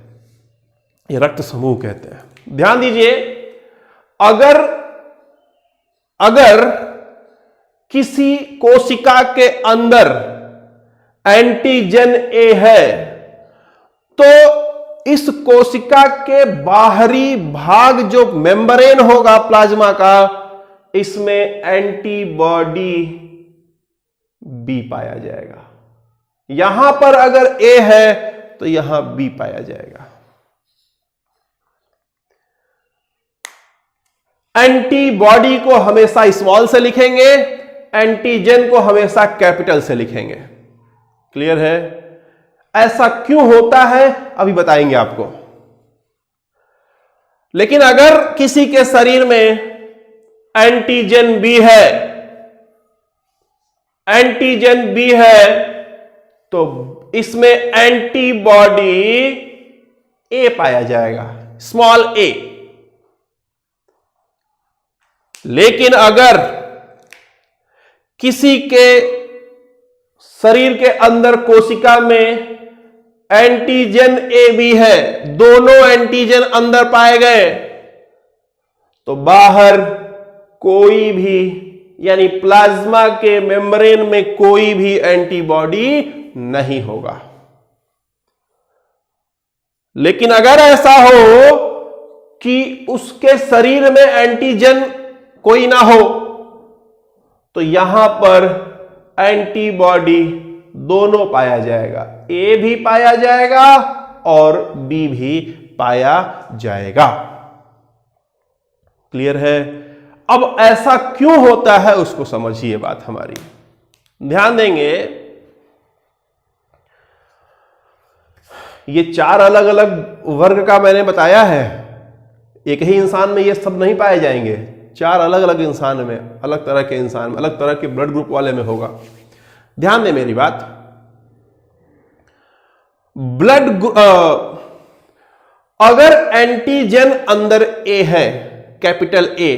ये रक्त समूह कहते हैं। ध्यान दीजिए, अगर किसी कोशिका के अंदर एंटीजन ए है तो इस कोशिका के बाहरी भाग जो मेम्ब्रेन होगा प्लाज्मा का, इसमें एंटीबॉडी बी पाया जाएगा। यहां पर अगर ए है तो यहां बी पाया जाएगा। एंटीबॉडी को हमेशा स्मॉल से लिखेंगे, एंटीजन को हमेशा कैपिटल से लिखेंगे। क्लियर है? ऐसा क्यों होता है अभी बताएंगे आपको। लेकिन अगर किसी के शरीर में एंटीजन बी है, एंटीजन बी है तो इसमें एंटीबॉडी ए पाया जाएगा, स्मॉल ए। लेकिन अगर किसी के शरीर के अंदर कोशिका में एंटीजन ए बी है, दोनों एंटीजन अंदर पाए गए तो बाहर कोई भी, यानी प्लाज्मा के मेम्ब्रेन में कोई भी एंटीबॉडी नहीं होगा। लेकिन अगर ऐसा हो कि उसके शरीर में एंटीजन कोई ना हो तो यहां पर एंटीबॉडी दोनों पाया जाएगा, ए भी पाया जाएगा और बी भी पाया जाएगा। क्लियर है? अब ऐसा क्यों होता है उसको समझिए बात हमारी। ध्यान देंगे, ये 4 अलग अलग वर्ग का मैंने बताया है, एक ही इंसान में ये सब नहीं पाए जाएंगे। 4 अलग अलग इंसान में, अलग तरह के इंसान में, अलग तरह के ब्लड ग्रुप वाले में होगा। ध्यान दें मेरी बात। अगर एंटीजन अंदर ए है, कैपिटल ए,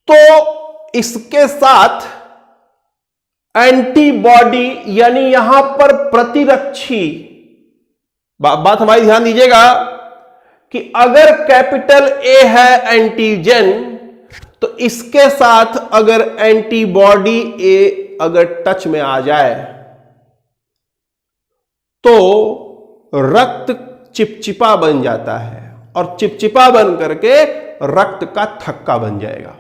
तो इसके साथ एंटीबॉडी यानी यहां पर प्रतिरक्षी, बात हमारी ध्यान दीजिएगा कि अगर कैपिटल ए है एंटीजन, तो इसके साथ अगर एंटीबॉडी ए अगर टच में आ जाए तो रक्त चिपचिपा बन जाता है और चिपचिपा बन करके रक्त का थक्का बन जाएगा।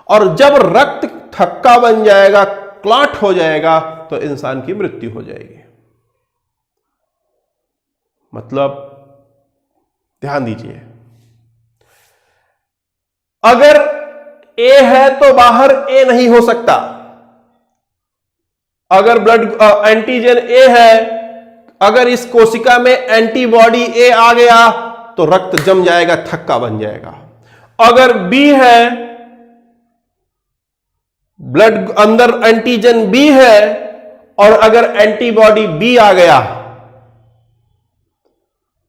और जब रक्त थक्का बन जाएगा, क्लॉट हो जाएगा, तो इंसान की मृत्यु हो जाएगी। मतलब ध्यान दीजिए, अगर ए है तो बाहर ए नहीं हो सकता। अगर ब्लड एंटीजन ए है, अगर इस कोशिका में एंटीबॉडी ए आ गया तो रक्त जम जाएगा, थक्का बन जाएगा। अगर बी है, ब्लड अंदर एंटीजन बी है और अगर एंटीबॉडी बी आ गया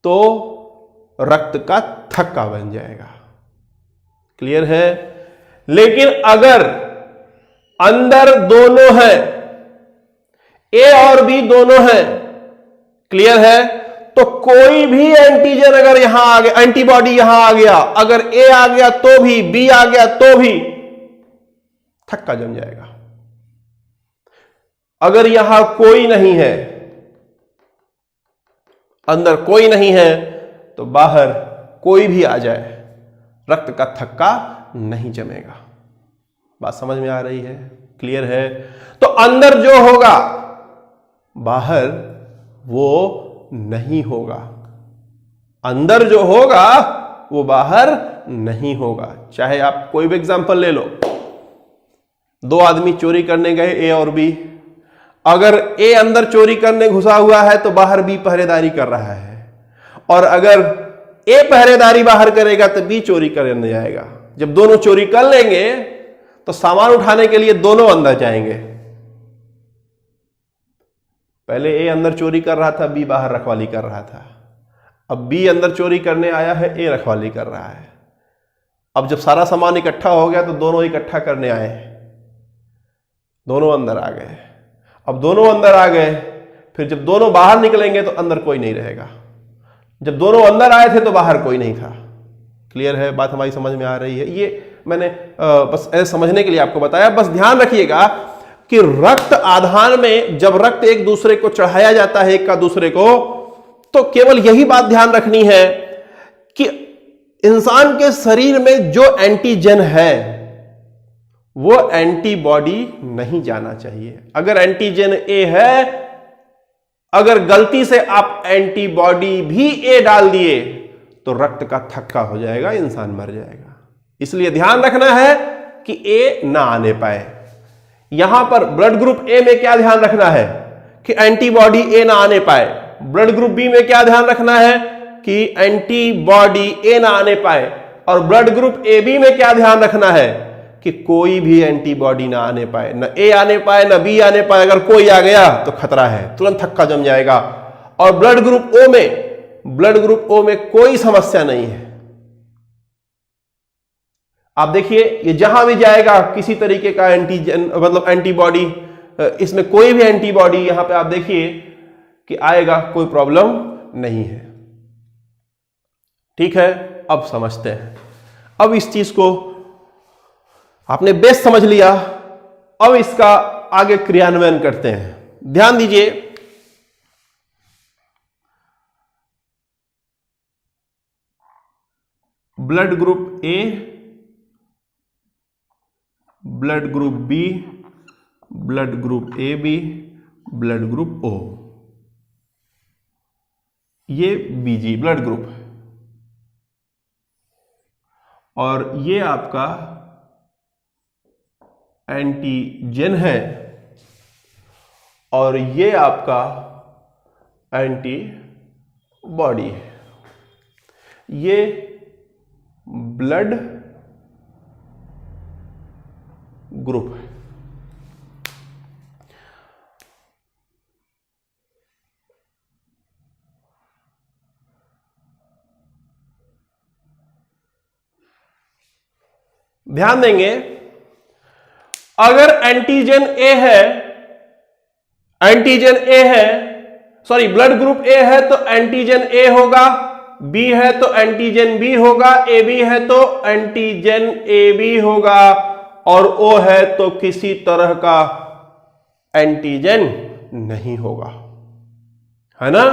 तो रक्त का थक्का बन जाएगा। क्लियर है? लेकिन अगर अंदर दोनों है, ए और बी दोनों है, क्लियर है, तो कोई भी एंटीजन अगर यहां आ गया, एंटीबॉडी यहां आ गया, अगर ए आ गया तो भी, बी आ गया तो भी थक्का जम जाएगा। अगर यहां कोई नहीं है, अंदर कोई नहीं है, तो बाहर कोई भी आ जाए, रक्त का थक्का नहीं जमेगा। बात समझ में आ रही है? क्लियर है? तो अंदर जो होगा बाहर वो नहीं होगा। अंदर जो होगा वो बाहर नहीं होगा। चाहे आप कोई भी एग्जांपल ले लो, दो आदमी चोरी करने गए, ए और बी। अगर ए अंदर चोरी करने घुसा हुआ है तो बाहर बी पहरेदारी कर रहा है, और अगर ए पहरेदारी बाहर करेगा तो बी चोरी करने जाएगा। जब दोनों चोरी कर लेंगे तो सामान उठाने के लिए दोनों अंदर जाएंगे। पहले ए अंदर चोरी कर रहा था, बी बाहर रखवाली कर रहा था। अब बी अंदर चोरी करने आया है, ए रखवाली कर रहा है। अब जब सारा सामान इकट्ठा हो गया तो दोनों इकट्ठा करने आए, दोनों अंदर आ गए। अब दोनों अंदर आ गए, फिर जब दोनों बाहर निकलेंगे तो अंदर कोई नहीं रहेगा। जब दोनों अंदर आए थे तो बाहर कोई नहीं था। क्लियर है? बात हमारी समझ में आ रही है? ये मैंने बस ऐसे समझने के लिए आपको बताया। बस ध्यान रखिएगा कि रक्त आधान में जब रक्त एक दूसरे को चढ़ाया जाता है, एक का दूसरे को, तो केवल यही बात ध्यान रखनी है कि इंसान के शरीर में जो एंटीजन है वो एंटीबॉडी नहीं जाना चाहिए। अगर एंटीजन ए है, अगर गलती से आप एंटीबॉडी भी ए डाल दिए तो रक्त का थक्का हो जाएगा, इंसान मर जाएगा। इसलिए ध्यान रखना है कि ए ना आने पाए। यहां पर ब्लड ग्रुप ए में क्या ध्यान रखना है कि एंटीबॉडी ए ना आने पाए। ब्लड ग्रुप बी में क्या ध्यान रखना है कि एंटीबॉडी ए ना आने पाए। और ब्लड ग्रुप ए बी में क्या ध्यान रखना है कि कोई भी एंटीबॉडी ना आने पाए, न ए आने पाए न बी आने पाए। अगर कोई आ गया तो खतरा है, तुरंत थक्का जम जाएगा। और ब्लड ग्रुप ओ में कोई समस्या नहीं है। आप देखिए, ये जहां भी जाएगा किसी तरीके का एंटीजन मतलब एंटीबॉडी, इसमें कोई भी एंटीबॉडी यहां पे आप देखिए कि आएगा, कोई प्रॉब्लम नहीं है। ठीक है? अब समझते हैं। अब इस चीज को आपने बेस समझ लिया, अब इसका आगे क्रियान्वयन करते हैं। ध्यान दीजिए, blood group A, blood group B, blood group A B, blood group O, ये बीजी ब्लड ग्रुप है। और ये आपका एंटीजन है और ये आपका एंटीबॉडी है। ये ब्लड ग्रुप है। ध्यान देंगे, अगर एंटीजन ए है, एंटीजन ए है, सॉरी ब्लड ग्रुप ए है तो एंटीजन ए होगा, बी है तो एंटीजन बी होगा, ए बी है तो एंटीजन ए बी होगा, और ओ है तो किसी तरह का एंटीजन नहीं होगा, है ना।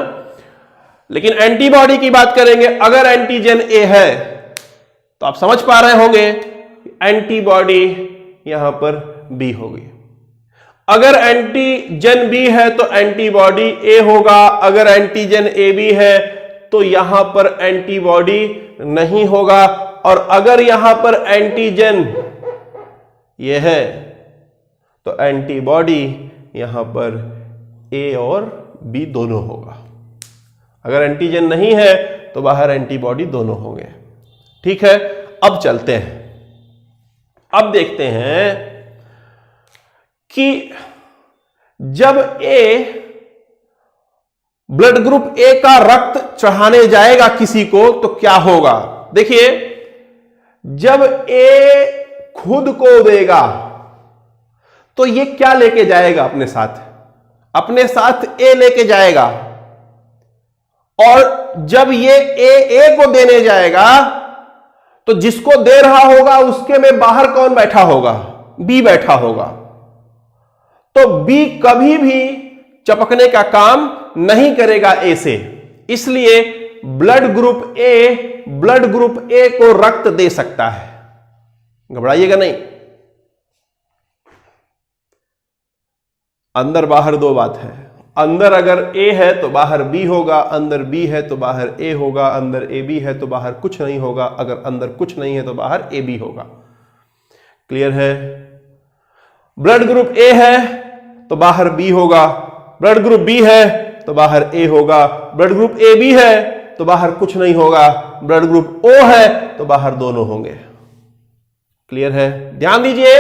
लेकिन एंटीबॉडी की बात करेंगे, अगर एंटीजन ए है तो आप समझ पा रहे होंगे एंटीबॉडी यहां पर बी होगी। अगर एंटीजन बी है तो एंटीबॉडी ए होगा, अगर एंटीजन ए बी है तो यहां पर एंटीबॉडी नहीं होगा, और अगर यहां पर एंटीजन ये है तो एंटीबॉडी यहां पर ए और बी दोनों होगा। अगर एंटीजन नहीं है तो बाहर एंटीबॉडी दोनों होंगे। ठीक है, अब चलते हैं, अब देखते हैं कि जब ए ब्लड ग्रुप ए का रक्त चढ़ाने जाएगा किसी को तो क्या होगा। देखिए, जब ए खुद को देगा तो ये क्या लेके जाएगा अपने साथ, अपने साथ ए लेके जाएगा, और जब ये ए को देने जाएगा तो जिसको दे रहा होगा उसके में बाहर कौन बैठा होगा, बी बैठा होगा। तो बी कभी भी चपकने का काम नहीं करेगा ए से, इसलिए ब्लड ग्रुप ए को रक्त दे सकता है। घबराइएगा नहीं, अंदर बाहर दो बात है। अंदर अगर ए है तो बाहर बी होगा, अंदर बी है तो बाहर ए होगा, अंदर ए बी है तो बाहर कुछ नहीं होगा, अगर अंदर कुछ नहीं है तो बाहर ए बी होगा। क्लियर है। ब्लड ग्रुप ए है तो बाहर बी होगा, ब्लड ग्रुप बी है तो बाहर ए होगा, ब्लड ग्रुप ए बी है तो बाहर कुछ नहीं होगा, ब्लड ग्रुप ओ है तो बाहर दोनों होंगे। क्लियर है। ध्यान दीजिए,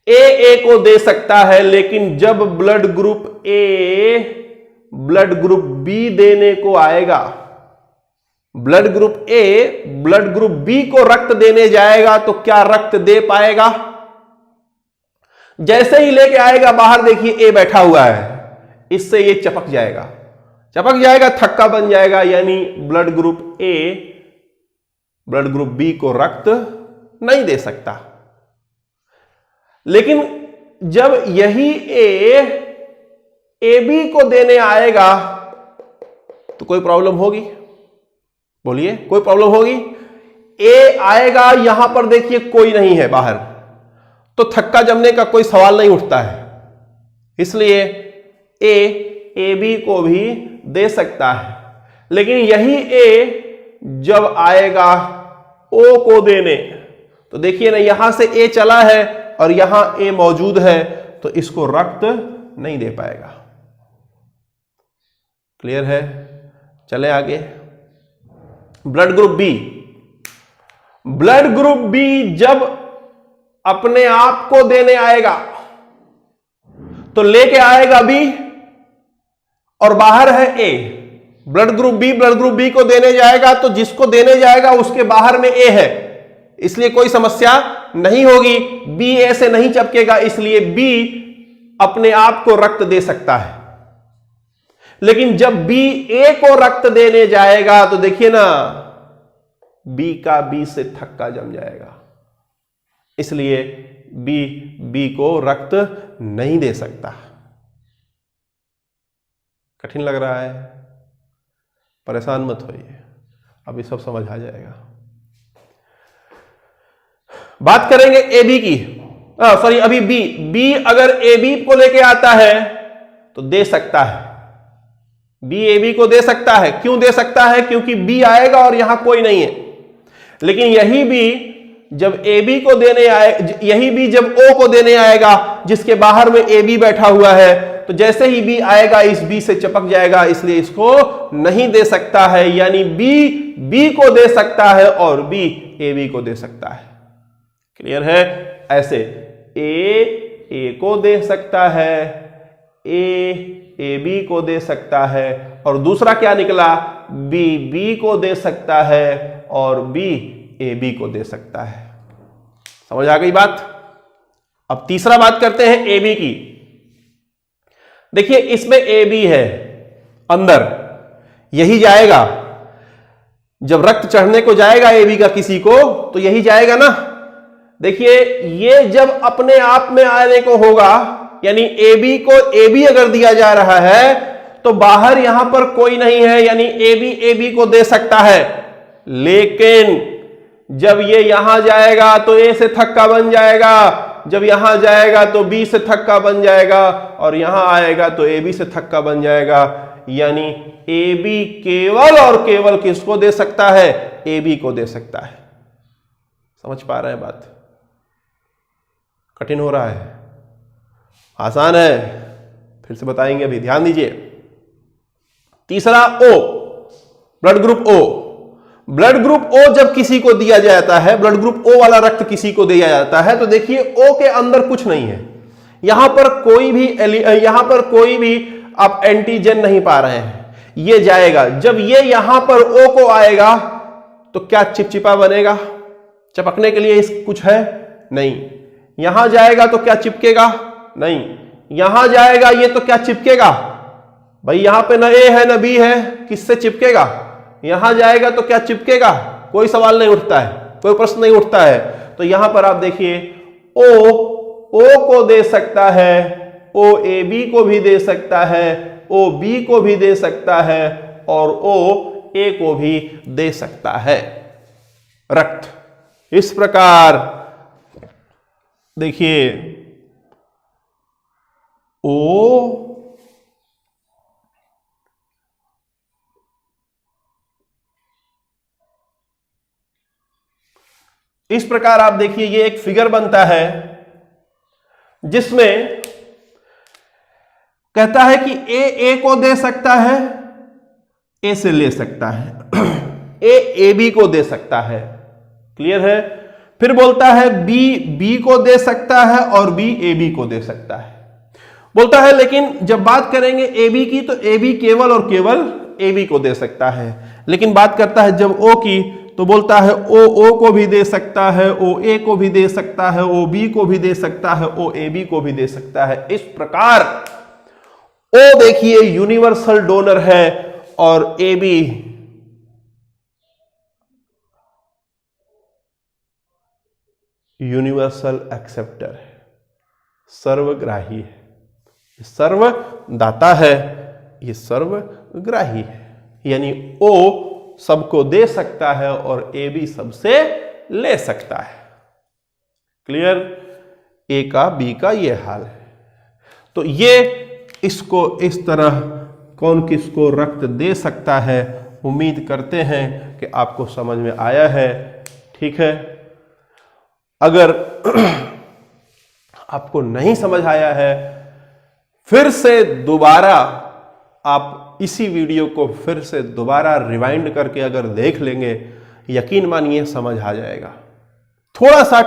ए को दे सकता है, लेकिन जब blood group A blood group B देने को आएगा, blood group A blood group B को रक्त देने जाएगा तो क्या रक्त दे पाएगा। जैसे ही लेके आएगा बाहर देखिए ए बैठा हुआ है, इससे ये चपक जाएगा, थक्का बन जाएगा, यानी blood group A blood group B को रक्त नहीं दे सकता। लेकिन जब यही ए बी को देने आएगा तो कोई प्रॉब्लम होगी, बोलिए कोई प्रॉब्लम होगी। ए आएगा, यहां पर देखिए कोई नहीं है बाहर, तो थक्का जमने का कोई सवाल नहीं उठता है, इसलिए ए बी को भी दे सकता है। लेकिन यही ए जब आएगा ओ को देने, तो देखिए ना, यहां से ए चला है और यहां ए मौजूद है, तो इसको रक्त नहीं दे पाएगा। क्लियर है। चले आगे। Blood group B, blood group B जब अपने आप को देने आएगा तो लेके आएगा बी और बाहर है ए। ब्लड ग्रुप बी को देने जाएगा तो जिसको देने जाएगा उसके बाहर में ए है, इसलिए कोई समस्या नहीं होगी, बी ए से नहीं चिपकेगा, इसलिए बी अपने आप को रक्त दे सकता है। लेकिन जब बी ए को रक्त देने जाएगा तो देखिए ना, बी का बी से थक्का जम जाएगा, इसलिए बी को रक्त नहीं दे सकता। कठिन लग रहा है, परेशान मत होइए, अभी सब समझ आ जाएगा। बात करेंगे ए बी की, सॉरी अभी बी अगर ए बी को लेके आता है तो दे सकता है, बी ए बी को दे सकता है। क्यों दे सकता है? क्योंकि बी आएगा और यहां कोई नहीं है। लेकिन यही बी जब ए बी को देने आए, यही बी जब ओ को देने आएगा जिसके बाहर में ए बी बैठा हुआ है, तो जैसे ही बी आएगा इस बी से चिपक जाएगा, इसलिए इसको नहीं दे सकता है। यानी बी को दे सकता है और बी ए बी को दे सकता है। क्लियर है। ऐसे ए को दे सकता है, ए बी को दे सकता है, और दूसरा क्या निकला, बी को दे सकता है और बी ए बी को दे सकता है। समझ आ गई बात। अब तीसरा बात करते हैं ए बी की। देखिए इसमें ए बी है अंदर, यही जाएगा जब रक्त चढ़ने को जाएगा ए बी का किसी को तो यही जाएगा ना। देखिए ये जब अपने आप में आने को होगा, यानी ए बी को ए बी अगर दिया जा रहा है तो बाहर यहां पर कोई नहीं है, यानी ए बी को दे सकता है। लेकिन जब ये यहां जाएगा तो ए से थक्का बन जाएगा, जब यहां जाएगा तो बी से थक्का बन जाएगा, और यहां आएगा तो ए बी से थक्का बन जाएगा। यानी ए बी केवल और केवल किसको दे सकता है? ए बी को दे सकता है। समझ पा रहे हैं बात? कठिन हो रहा है? आसान है? फिर से बताएंगे, अभी ध्यान दीजिए। तीसरा O, blood group O. Blood group O जब किसी को दिया जाता है, ब्लड ग्रुप ओ वाला रक्त किसी को दिया जाता है, तो देखिए ओ के अंदर कुछ नहीं है, यहां पर कोई भी आप एंटीजन नहीं पा रहे हैं। ये जाएगा, जब ये यहां पर ओ को आएगा तो क्या चिपचिपा बनेगा? चिपकने के लिए कुछ है? नहीं। यहां जाएगा तो क्या चिपकेगा? नहीं। यहां जाएगा ये तो क्या चिपकेगा? भाई यहां पे न ए है न बी है, किससे चिपकेगा? यहां जाएगा तो क्या चिपकेगा? कोई सवाल नहीं उठता है, कोई प्रश्न नहीं उठता है। तो यहां पर आप देखिए ओ को दे सकता है, ओ ए बी को भी दे सकता है, ओ बी को भी दे सकता है, और ओ ए को भी दे सकता है रक्त। इस प्रकार देखिए ओ इस प्रकार आप देखिए ये एक फिगर बनता है जिसमें कहता है कि ए को दे सकता है, ए से ले सकता है, ए बी को दे सकता है। क्लियर है? फिर बोलता है बी को दे सकता है और बी ए बी को दे सकता है। बोलता है लेकिन जब बात करेंगे ए बी की तो ए बी केवल और केवल ए बी को दे सकता है। लेकिन बात करता है जब ओ की तो बोलता है ओ को भी दे सकता है, ओ ए को भी दे सकता है, ओ बी को भी दे सकता है, ओ ए बी को भी दे सकता है। इस प्रकार ओ देखिए यूनिवर्सल डोनर है और ए बी यूनिवर्सल एक्सेप्टर है, सर्वग्राही है। सर्वदाता है, ये सर्वग्राही है। यानी ओ सबको दे सकता है और ए बी सबसे ले सकता है। क्लियर? ए का बी का ये हाल है। तो ये इसको इस तरह कौन किसको रक्त दे सकता है, उम्मीद करते हैं कि आपको समझ में आया है। ठीक है? अगर आपको नहीं समझ आया है, फिर से दोबारा आप इसी वीडियो को फिर से दोबारा रिवाइंड करके अगर देख लेंगे, यकीन मानिए समझ आ जाएगा। थोड़ा सा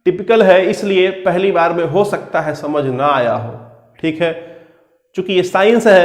टिपिकल है, इसलिए पहली बार में हो सकता है समझ ना आया हो। ठीक है? चूंकि ये साइंस है